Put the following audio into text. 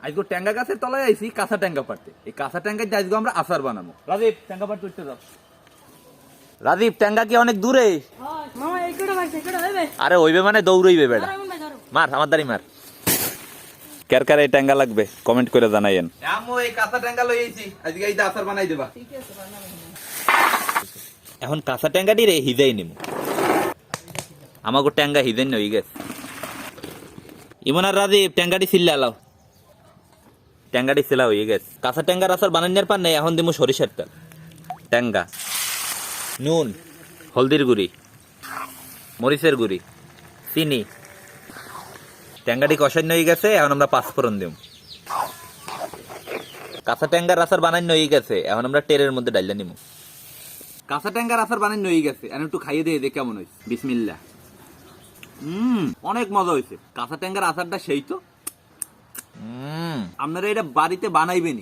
আজকে ট্যাঙ্গা গাছের তলায় আইছি কাঁচা ট্যাঙ্গা পাড়তে। এই কাঁচা ট্যাঙ্গায় আজকে আমরা আচার বানাবো। রাজীব ট্যাঙ্গা পাড়তে উঠতে যাও। রাজীব ট্যাঙ্গা কি অনেক দূরে? আরে ওইবে মানে দৌড়ইবে বেটা। মার আমার দাড়ি মার। কার কার এই ট্যাঙ্গা লাগবে কমেন্ট করে জানাইয়েন। আম্মু এই কাঁচা ট্যাঙ্গা লই আইছি, আজকে এইটা আচার বানাই দেবা। ঠিক আছে বানাবো। এখন কাঁচা ট্যাঙ্গাটি রে হিজাই নিমু। আমাগো ট্যাঙ্গা হিজাই নই গেছে। ইমন আর রাজীব ট্যাঙ্গাটি সিল্লা লাও। ট্যাঙ্গাটি সিলা হয়ে গেছে। কাঁচা ট্যাঙ্গার আচার বানানোর পার নেই, এখন দিমু সরিষার তেল, ট্যাঙ্গা, নুন, হলদির গুঁড়ি, মরিচের গুঁড়ি, চিনি। ট্যাঙ্গাটি কষানো হয়ে গেছে, এখন আমরা পাঁচফোড়ন দিম। কাঁচা ট্যাঙ্গার আচার বানানো হয়ে গেছে, এখন আমরা টেরের মধ্যে ডাইলা নিমু। কাঁচা ট্যাঙ্গার আচার বানানো হয়ে গেছে, এখন একটু খাইয়ে দিয়ে কেমন হয়েছে। বিসমিল্লাহ। অনেক মজা হয়েছে। কাঁচা ট্যাঙ্গার আচারটা সেই তো। আপনারা এটা বাড়িতে বানাইবেনি,